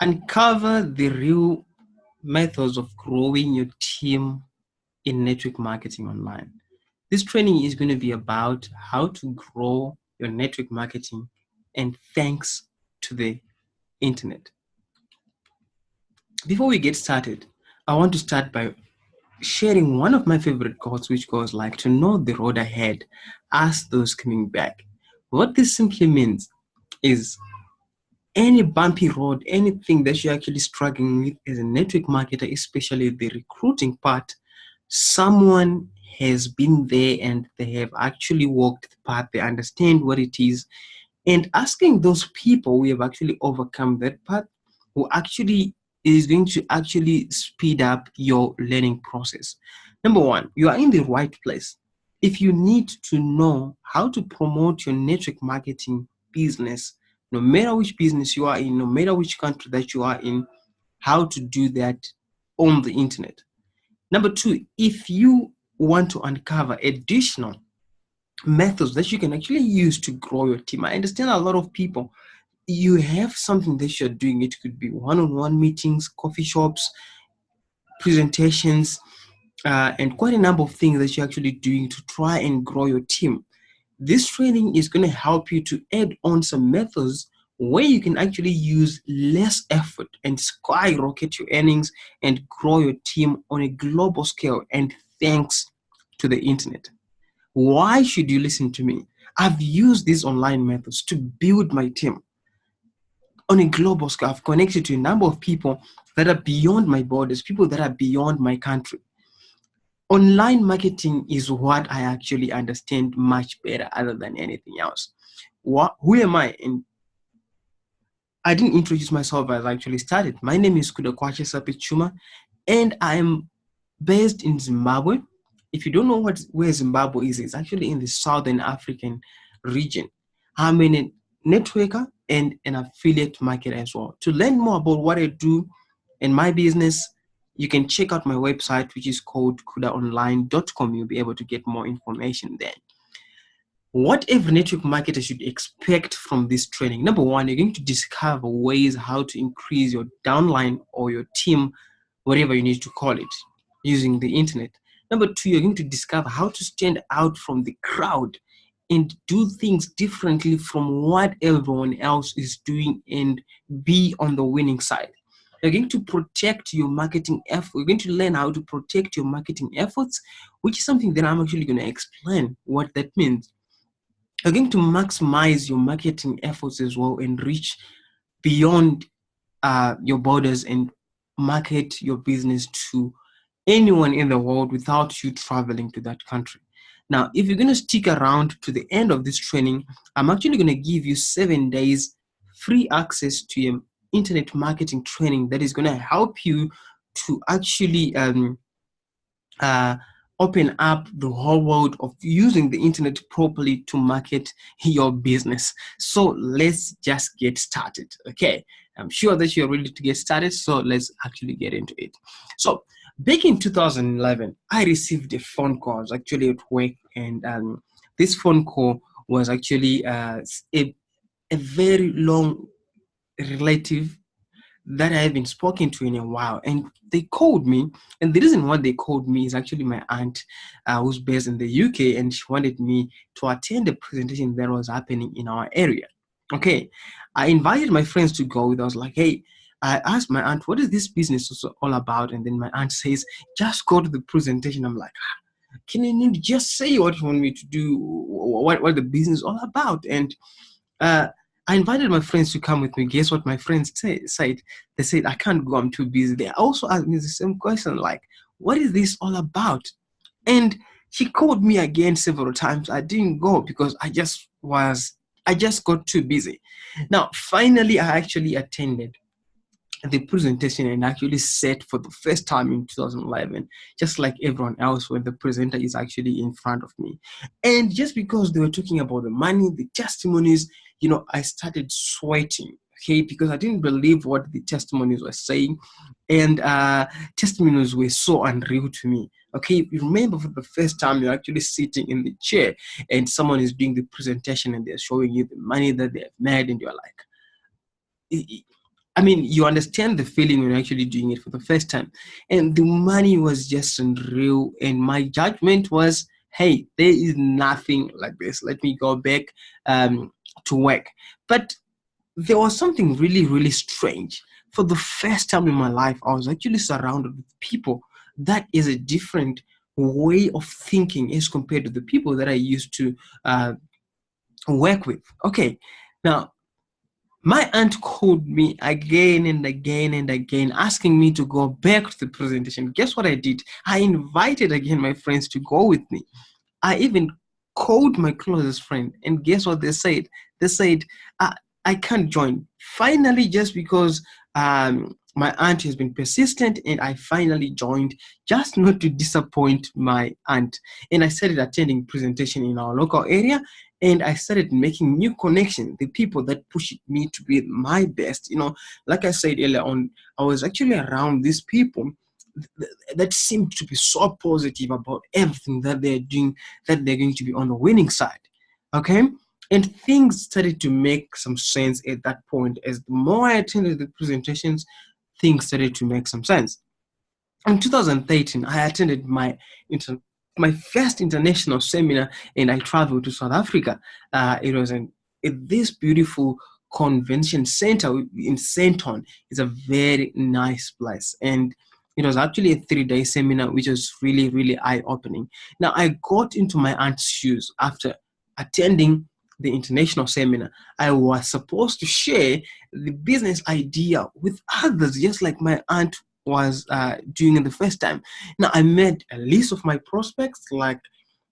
Uncover the real methods of growing your team in network marketing online. This training is going to be about how to grow your network marketing and thanks to the internet. Before we get started, I want to start by sharing one of my favorite quotes, which goes like, to know the road ahead, ask those coming back. What this simply means is any bumpy road, anything that you're actually struggling with as a network marketer, especially the recruiting part, someone has been there and they have actually walked the path, they understand what it is. And asking those people who have actually overcome that path, who actually is going to actually speed up your learning process. Number one, you are in the right place. If you need to know how to promote your network marketing business, no matter which business you are in, no matter which country that you are in, how to do that on the internet. Number two, if you want to uncover additional methods that you can actually use to grow your team. I understand a lot of people, you have something that you're doing. It could be one-on-one meetings, coffee shops, presentations, and quite a number of things that you're actually doing to try and grow your team. This training is going to help you to add on some methods where you can actually use less effort and skyrocket your earnings and grow your team on a global scale, and thanks to the internet. Why should you listen to me? I've used these online methods to build my team on a global scale. I've connected to a number of people that are beyond my borders, people that are beyond my country. Online marketing is what I actually understand much better other than anything else. Who am I? And I didn't introduce myself as I actually started. My name is Kudakwache Sapichuma, and I'm based in Zimbabwe. If you don't know where Zimbabwe is, it's actually in the Southern African region. I'm a networker and an affiliate marketer as well. To learn more about what I do in my business, you can check out my website, which is called kudaonline.com. You'll be able to get more information there. What every network marketer should expect from this training. Number one, you're going to discover ways how to increase your downline or your team, whatever you need to call it, using the internet. Number two, you're going to discover how to stand out from the crowd and do things differently from what everyone else is doing and be on the winning side. You're going to protect your marketing effort. You're going to learn how to protect your marketing efforts, which is something that I'm actually going to explain what that means. You're going to maximize your marketing efforts as well and reach beyond your borders and market your business to anyone in the world without you traveling to that country. Now, if you're going to stick around to the end of this training, I'm actually going to give you 7 days free access to your internet marketing training that is going to help you to actually open up the whole world of using the internet properly to market your business. So let's just get started. Okay, I'm sure that you're ready to get started, so let's actually get into it. So back in 2011, I received a phone call. I was actually at work, and this phone call was actually a very long relative that I have been spoken to in a while, and they called me. And the reason why they called me is actually my aunt, who's based in the UK, and she wanted me to attend a presentation that was happening in our area. Okay, I invited my friends to go. I was like, hey, I asked my aunt, what is this business all about? And then my aunt says, just go to the presentation. I'm like, can you just say what you want me to do, what the business is all about? And I invited my friends to come with me. Guess what my friends said? They said, I can't go, I'm too busy. They also asked me the same question, like, what is this all about? And she called me again several times. I didn't go because I just got too busy. Now, finally, I actually attended the presentation and actually sat for the first time in 2011, just like everyone else, when the presenter is actually in front of me. And just because they were talking about the money, the testimonies, I started sweating. Okay, because I didn't believe what the testimonies were saying, and testimonies were so unreal to me. Okay, you remember for the first time you're actually sitting in the chair and someone is doing the presentation and they're showing you the money that they have made, and you're like, I mean, you understand the feeling when you're actually doing it for the first time. And the money was just unreal. And my judgment was, hey, there is nothing like this. Let me go back to work. But there was something really, really strange. For the first time in my life, I was actually surrounded with people that is a different way of thinking as compared to the people that I used to work with. Okay, now my aunt called me again and again and again, asking me to go back to the presentation. Guess what I did? I invited again my friends to go with me. I even called my closest friend, and guess what they said? They said, I can't join. Finally, just because my aunt has been persistent, and I finally joined, just not to disappoint my aunt. And I started attending presentation in our local area, and I started making new connections, the people that pushed me to be my best. Like I said earlier on, I was actually around these people that seem to be so positive about everything that they're doing, that they're going to be on the winning side. Okay. And things started to make some sense at that point. As the more I attended the presentations, things started to make some sense. In 2013, I attended my first international seminar, and I traveled to South Africa. It was at this beautiful convention center in Sandton. It's a very nice place, and it was actually a 3-day seminar, which was really, really eye-opening. Now, I got into my aunt's shoes after attending the international seminar. I was supposed to share the business idea with others, just like my aunt was doing it the first time. Now, I made a list of my prospects, like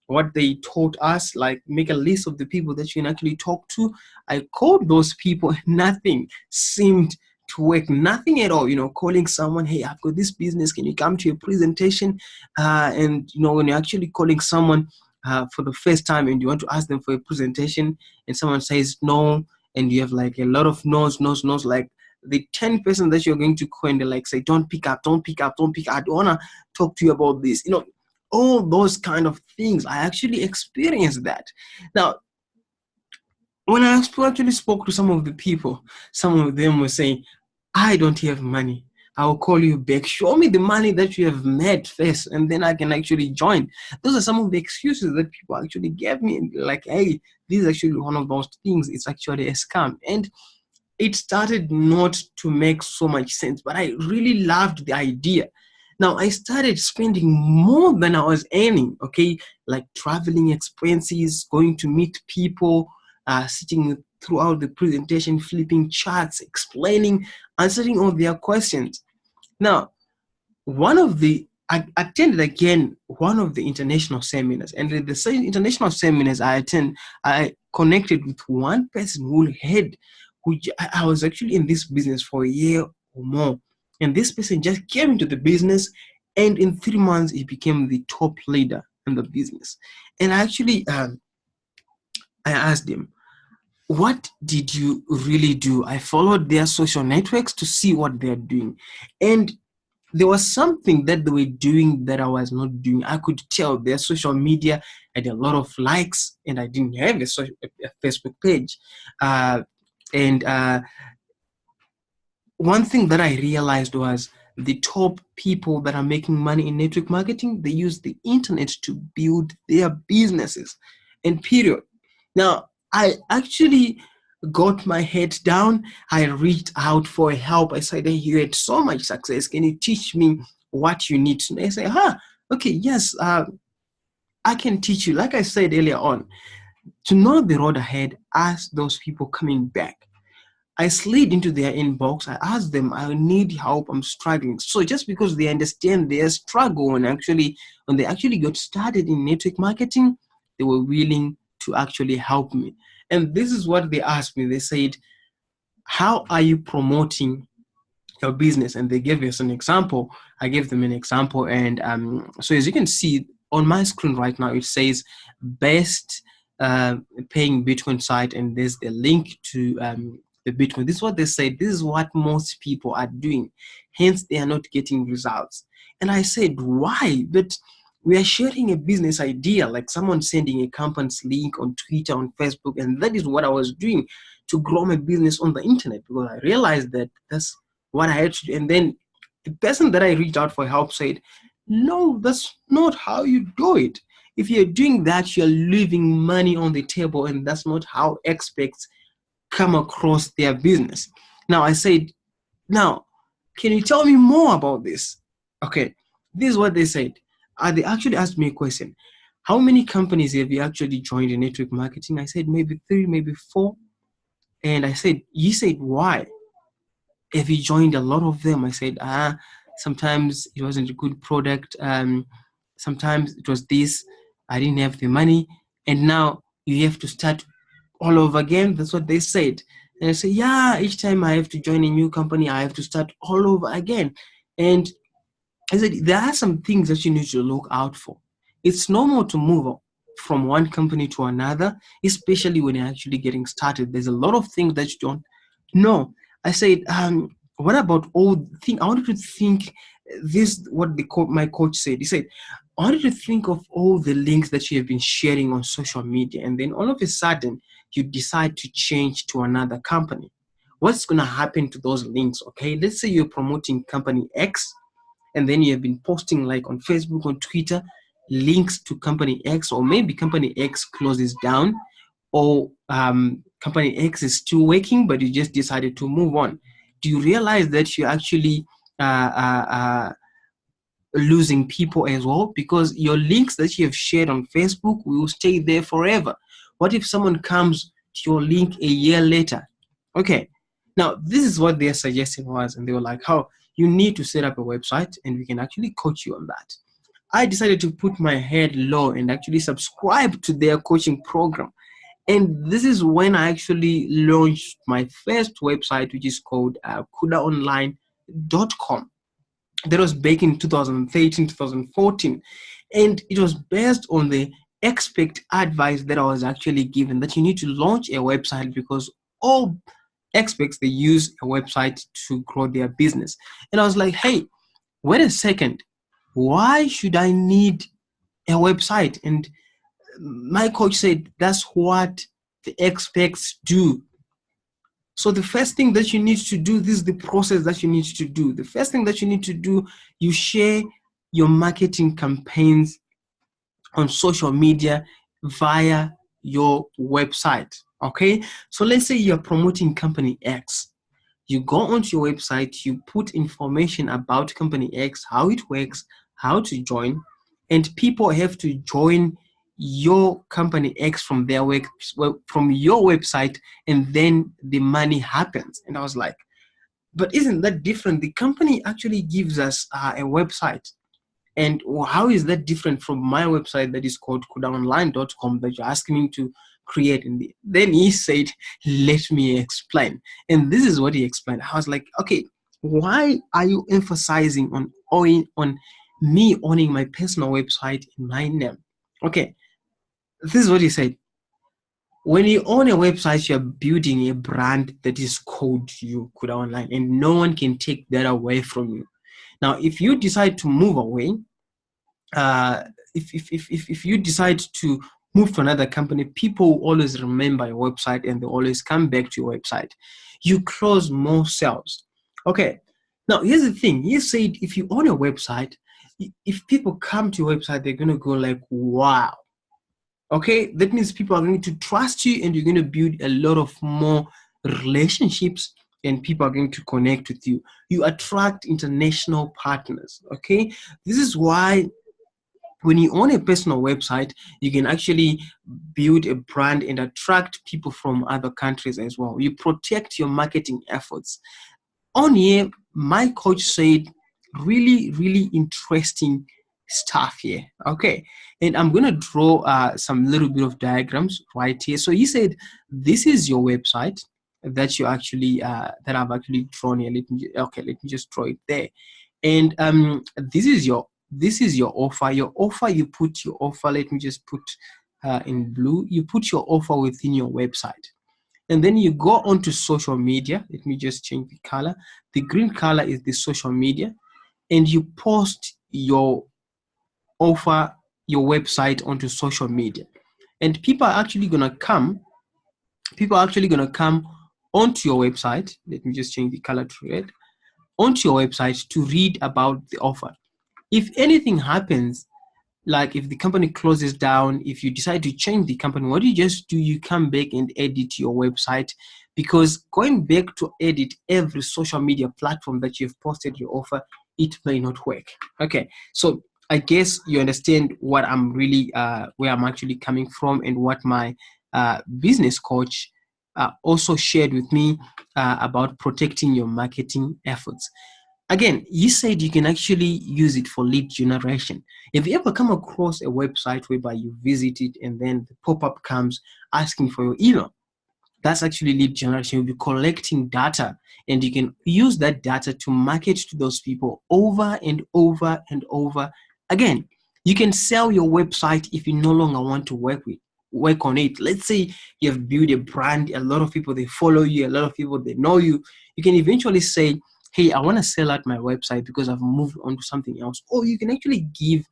what they taught us, like make a list of the people that you can actually talk to. I called those people, nothing seemed to work, nothing at all. Calling someone, hey, I've got this business, can you come to your presentation? And when you're actually calling someone for the first time and you want to ask them for a presentation, and someone says no, and you have like a lot of no's, like the 10 person that you're going to call, and they like say, don't pick up, don't pick up, don't pick up, I don't want to talk to you about this. All those kind of things. I actually experienced that. Now, when I actually spoke to some of the people, some of them were saying, I don't have money. I'll call you back. Show me the money that you have made first, and then I can actually join. Those are some of the excuses that people actually gave me. Like, hey, this is actually one of those things. It's actually a scam. And it started not to make so much sense, but I really loved the idea. Now, I started spending more than I was earning, okay? Like traveling expenses, going to meet people, sitting throughout the presentation, flipping charts, explaining, answering all their questions. Now, I attended again one of the international seminars, and at the same international seminars I connected with one person who I was actually in this business for a year or more, and this person just came into the business, and in 3 months he became the top leader in the business. And I actually I asked him, what did you really do? I followed their social networks to see what they're doing, and there was something that they were doing that I was not doing. I could tell their social media had a lot of likes, and I didn't have a Facebook page. And one thing that I realized was the top people that are making money in network marketing, they use the internet to build their businesses, and period. Now, I actually got my head down. I reached out for help. I said, hey, you had so much success. Can you teach me what you need to know? They say, okay, yes, I can teach you. Like I said earlier on, to know the road ahead, ask those people coming back. I slid into their inbox. I asked them, I need help. I'm struggling. So just because they understand their struggle, and when they actually got started in network marketing, they were willing to actually help me. And this is what they asked me. They said, how are you promoting your business? And they gave us an example. I gave them an example. And so as you can see on my screen right now, it says best paying Bitcoin site. And there's the link to the Bitcoin. This is what they say. This is what most people are doing. Hence, they are not getting results. And I said, why? But we are sharing a business idea, like someone sending a company's link on Twitter, on Facebook. And that is what I was doing to grow my business on the internet, because I realized that that's what I had to do. And then the person that I reached out for help said, no, that's not how you do it. If you're doing that, you're leaving money on the table, and that's not how experts come across their business. Now I said, now, can you tell me more about this? Okay, this is what they said. They actually asked me a question. How many companies have you actually joined in network marketing? I said maybe 3, maybe 4. And I said, you said why? Have you joined a lot of them? I said, sometimes it wasn't a good product. Sometimes it was this. I didn't have the money. And now you have to start all over again. That's what they said. And I say, yeah, each time I have to join a new company, I have to start all over again. And I said, there are some things that you need to look out for. It's normal to move from one company to another, especially when you're actually getting started. There's a lot of things that you don't know. I said, what about all things? I wanted to think this, what my coach said. He said, I wanted to think of all the links that you have been sharing on social media, and then all of a sudden you decide to change to another company. What's going to happen to those links? Okay, let's say you're promoting company X, and then you have been posting like on Facebook, on Twitter, links to company X, or maybe company X closes down, or company X is still working, but you just decided to move on. Do you realize that you're actually losing people as well? Because your links that you have shared on Facebook will stay there forever. What if someone comes to your link a year later? Okay, now this is what their suggestion was, and they were like, how you need to set up a website and we can actually coach you on that. I decided to put my head low and actually subscribe to their coaching program. And this is when I actually launched my first website, which is called kudaonline.com. That was back in 2013, 2014. And it was based on the expert advice that I was actually given, that you need to launch a website because all experts, they use a website to grow their business. And I was like, hey, wait a second. Why should I need a website? And my coach said, that's what the experts do. So the first thing that you need to do, this is the process that you need to do. The first thing that you need to do, you share your marketing campaigns on social media via your website. Okay, so let's say you're promoting company X. You go onto your website, you put information about company X, how it works, how to join, and people have to join your company X from their from your website, and then the money happens. And I was like, but isn't that different? The company actually gives us a website. And how is that different from my website that is called kudaonline.com that you're asking me to create? And then he said, let me explain. And this is what he explained. I was like, okay, why are you emphasizing on me owning my personal website in my name? Okay, this is what he said. When you own a website, you're building a brand that is called you, Kuda Online, and no one can take that away from you. Now, if you decide to move away, if you decide to move to another company, people will always remember your website and they always come back to your website. You close more sales. Okay. Now, here's the thing. He said if you own a website, if people come to your website, they're going to go like, wow. Okay. That means people are going to trust you and you're going to build a lot of more relationships and people are going to connect with you. You attract international partners. Okay. This is why when you own a personal website, you can actually build a brand and attract people from other countries as well. You protect your marketing efforts. On here, my coach said really, really interesting stuff here. Okay. And I'm going to draw some little bit of diagrams right here. So he said, this is your website that you actually, that I've actually drawn here. Let me just draw it there. And this is your offer. Your offer, you put your offer, let me just put in blue, you put your offer within your website. And then you go onto social media. Let me just change the color. The green color is the social media. And you post your offer, your website onto social media. And people are actually going to come onto your website. Let me just change the color to red. Onto your website to read about the offer. If anything happens, like if the company closes down, if you decide to change the company, what do? You come back and edit your website, because going back to edit every social media platform that you've posted your offer, it may not work. Okay, so I guess you understand what I'm really where I'm actually coming from, and what my business coach also shared with me about protecting your marketing efforts. Again, you said you can actually use it for lead generation. If you ever come across a website whereby you visit it and then the pop-up comes asking for your email, that's actually lead generation. You'll be collecting data, and you can use that data to market to those people over and over and over again. You can sell your website if you no longer want to work on it. Let's say you have built a brand, a lot of people they follow you, a lot of people they know you. You can eventually say, hey, I want to sell out my website because I've moved on to something else. Or you can actually give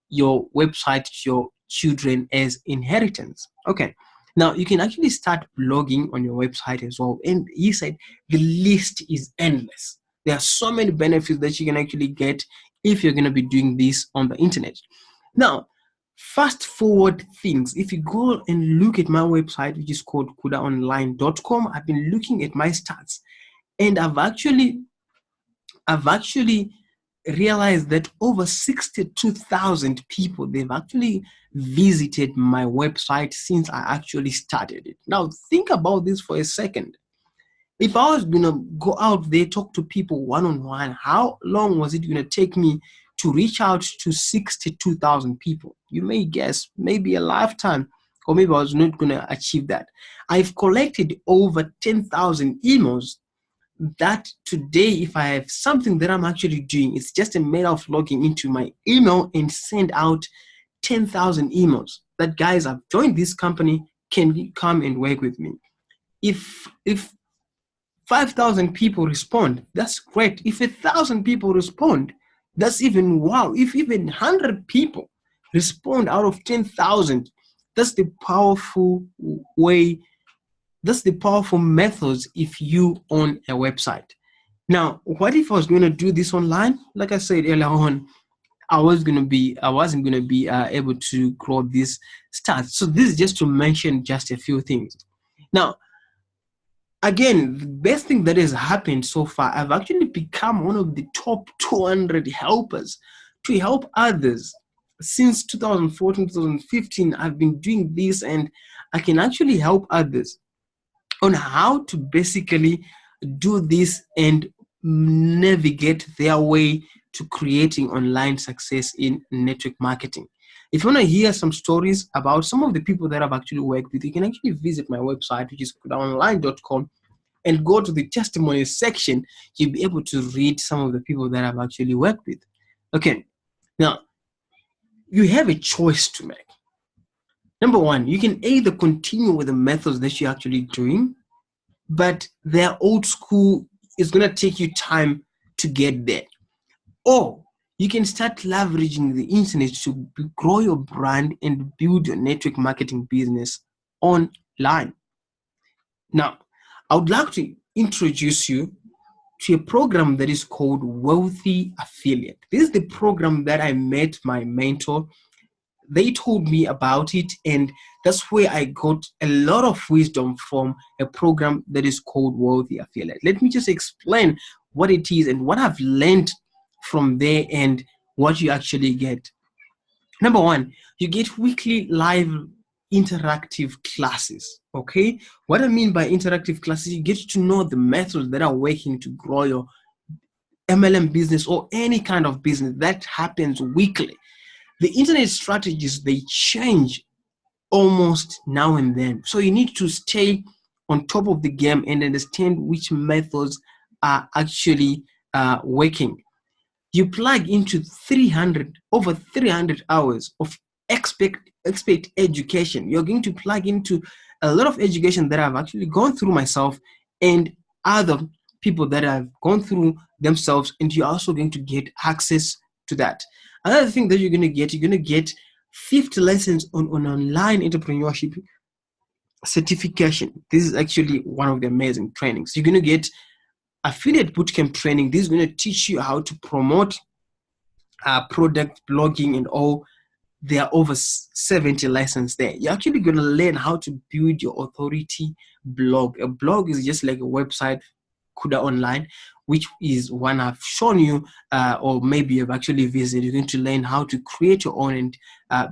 your website to your children as inheritance. Okay. Now you can actually start blogging on your website as well. And he said the list is endless. There are so many benefits that you can actually get if you're going to be doing this on the internet. Now, fast forward things. If you go and look at my website, which is called kudaonline.com, I've been looking at my stats, and I've actually realized that over 62,000 people, they've actually visited my website since I actually started it. Now, think about this for a second. If I was going to go out there, talk to people one-on-one, how long was it going to take me to reach out to 62,000 people? You may guess, maybe a lifetime, or maybe I was not going to achieve that. I've collected over 10,000 emails that today, if I have something that I'm actually doing, it's just a matter of logging into my email and send out 10,000 emails that, guys, I've joined this company, can you come and work with me? If 5,000 people respond, that's great. If 1,000 people respond, that's even wow. If even 100 people respond out of 10,000, that's the powerful way. That's the powerful methods if you own a website. Now, what if I was going to do this online? Like I said earlier on, I wasn't going to be able to grow this stats. So this is just to mention just a few things. Now, again, the best thing that has happened so far, I've actually become one of the top 200 helpers to help others. Since 2014, 2015, I've been doing this, and I can actually help others on how to basically do this and navigate their way to creating online success in network marketing. If you want to hear some stories about some of the people that I've actually worked with, you can actually visit my website, which is kudaonline.com, and go to the testimonies section. You'll be able to read some of the people that I've actually worked with. Okay, now you have a choice to make. Number one, you can either continue with the methods that you're actually doing, but they're old school. It's going to take you time to get there. Or you can start leveraging the internet to grow your brand and build your network marketing business online. Now, I would like to introduce you to a program that is called Wealthy Affiliate. This is the program that I met my mentor. They told me about it, and that's where I got a lot of wisdom from a program that is called Wealthy Affiliate. Let me just explain what it is and what I've learned from there and what you actually get. Number one, you get weekly live interactive classes. Okay, what I mean by interactive classes, you get to know the methods that are working to grow your MLM business or any kind of business. That happens weekly. The internet strategies, they change almost now and then. So you need to stay on top of the game and understand which methods are actually working. You plug into over 300 hours of expert education. You're going to plug into a lot of education that I've actually gone through myself and other people that have gone through themselves, and you're also going to get access to that. Another thing that you're going to get 50 lessons on online entrepreneurship, certification. This is actually one of the amazing trainings. You're going to get affiliate bootcamp training. This is going to teach you how to promote product blogging and all. There are over 70 lessons there. You're actually going to learn how to build your authority blog. A blog is just like a website, Kuda Online, which is one I've shown you, or maybe you've actually visited. You're going to learn how to create your own and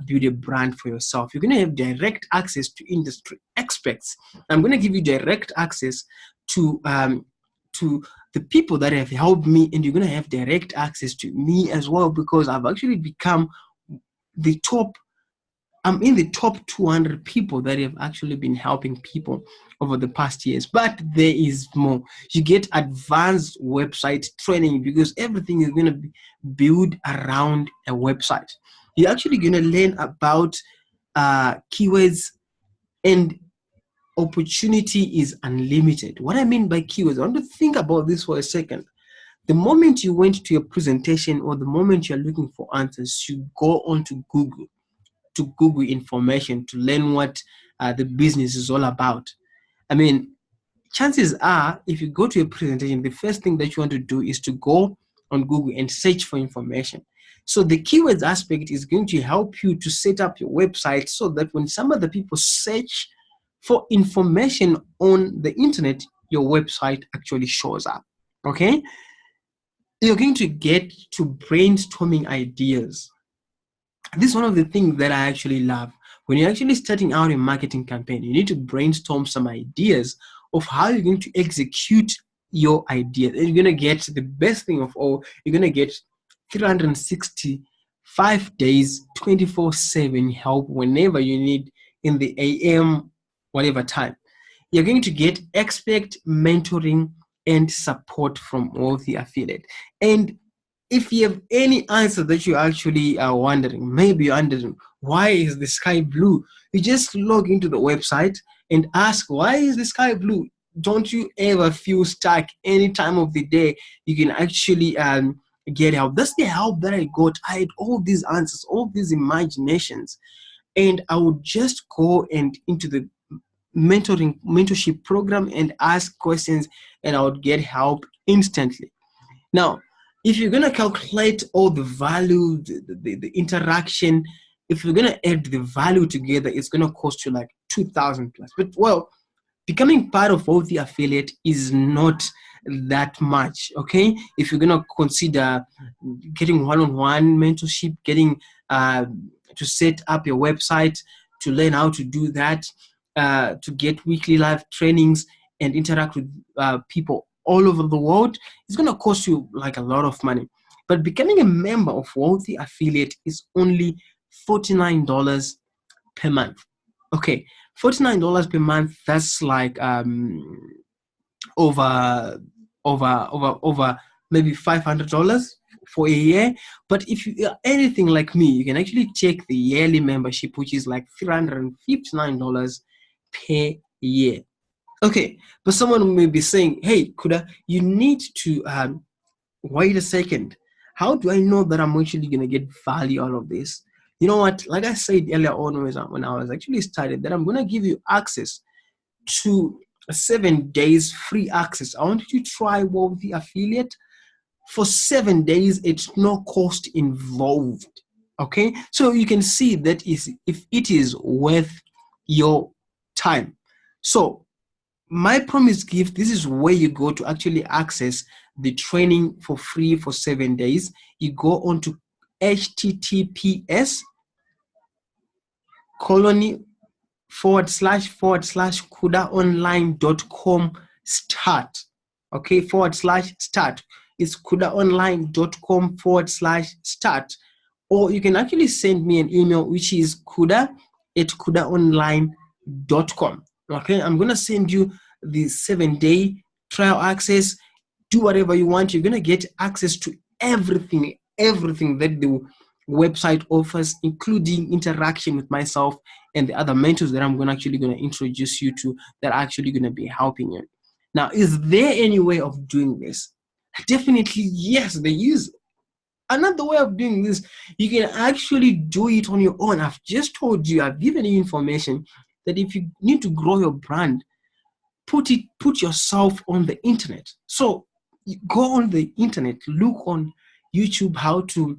build a brand for yourself. You're going to have direct access to industry experts. I'm going to give you direct access to the people that have helped me, and you're going to have direct access to me as well, because I've actually become I'm in the top 200 people that have actually been helping people over the past years. But there is more. You get advanced website training, because everything is going to be built around a website. You're actually going to learn about keywords, and opportunity is unlimited. What I mean by keywords, I want to think about this for a second. The moment you went to your presentation, or the moment you're looking for answers, you go onto Google to Google information to learn what the business is all about. I mean, chances are, if you go to a presentation, the first thing that you want to do is to go on Google and search for information. So the keywords aspect is going to help you to set up your website, so that when some other people search for information on the internet, your website actually shows up. Okay? You're going to get to brainstorming ideas. This is one of the things that I actually love. When you're actually starting out a marketing campaign, you need to brainstorm some ideas of how you're going to execute your ideas. And you're going to get the best thing of all, you're going to get 365 days, 24/7 help whenever you need, in the AM, whatever time. You're going to get expert mentoring and support from Wealthy Affiliate. And if you have any answer that you actually are wondering, maybe you're wondering, why is the sky blue? You just log into the website and ask, why is the sky blue? Don't you ever feel stuck any time of the day? You can actually get help. That's the help that I got. I had all these answers, all these imaginations, and I would just go and into the mentorship program and ask questions, and I would get help instantly. Now, if you're going to calculate all the value, the interaction, if you're going to add the value together, it's going to cost you like 2,000 plus. But well, becoming part of Wealthy Affiliate is not that much, okay? If you're going to consider getting one-on-one mentorship, getting to set up your website, to learn how to do that, to get weekly live trainings and interact with people all over the world, it's going to cost you like a lot of money. But becoming a member of Wealthy Affiliate is only $49 per month. Okay, $49 per month, that's like over maybe $500 for a year. But if you are anything like me, you can actually take the yearly membership, which is like $359 per year. Okay, but someone may be saying, hey, Kuda, you need to wait a second. How do I know that I'm actually going to get value out of this? You know what? Like I said earlier on when I was actually started, that I'm going to give you access to 7 days free access. I want you to try Wealthy Affiliate for 7 days. It's no cost involved. Okay, so you can see that is if it is worth your time. So my promise gift, this is where you go to actually access the training for free for 7 days. You go on to https://kudaonline.com start. Okay, /start. It's kudaonline.com/start. Or you can actually send me an email, which is kuda@kudaonline.com. Okay, I'm going to send you the 7-day trial access. Do whatever you want. You're going to get access to everything that the website offers, including interaction with myself and the other mentors that I'm actually going to introduce you to, that are actually going to be helping you. Now, is there any way of doing this? Definitely yes, there is. Another way of doing this, you can actually do it on your own. I've just told you, I've given you information. that if you need to grow your brand, put yourself on the internet. So you go on the internet, look on YouTube how to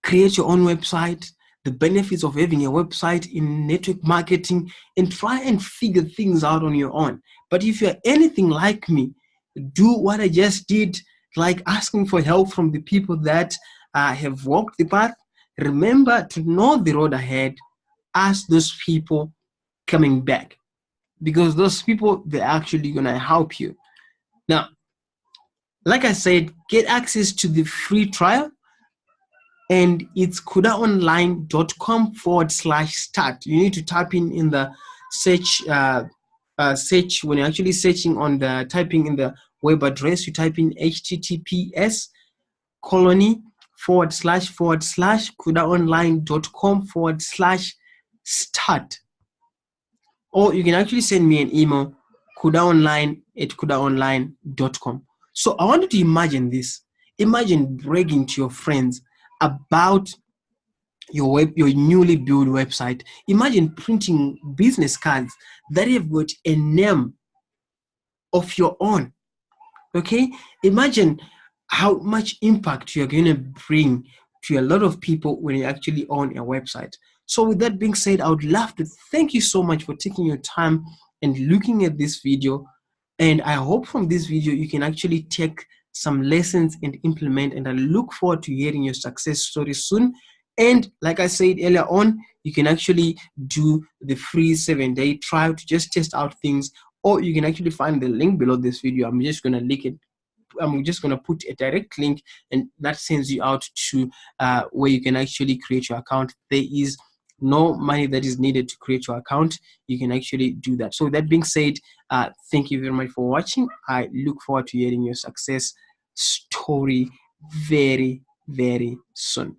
create your own website, the benefits of having a website in network marketing, and try and figure things out on your own. But if you're anything like me, do what I just did, like asking for help from the people that have walked the path. Remember to know the road ahead. Ask those people coming back, because those people, they're actually going to help you. Now, like I said, get access to the free trial, and it's kudaonline.com/start. You need to type in the search when you're actually searching on the typing in the web address, you type in https://kudaonline.com/start. Or you can actually send me an email, kudaonline@kudaonline.com. So I want you to imagine this. Imagine bragging to your friends about your newly built website. Imagine printing business cards that have got a name of your own. Okay? Imagine how much impact you're going to bring to a lot of people when you actually own a website. So with that being said, I would love to thank you so much for taking your time and looking at this video. And I hope from this video you can actually take some lessons and implement, and I look forward to hearing your success story soon. And like I said earlier on, you can actually do the free 7-day trial to just test out things, or you can actually find the link below this video. I'm just going to link it. I'm just going to put a direct link, and that sends you out to where you can actually create your account. There is no money that is needed to create your account. You can actually do that. So with that being said, thank you very much for watching. I look forward to hearing your success story very, very soon.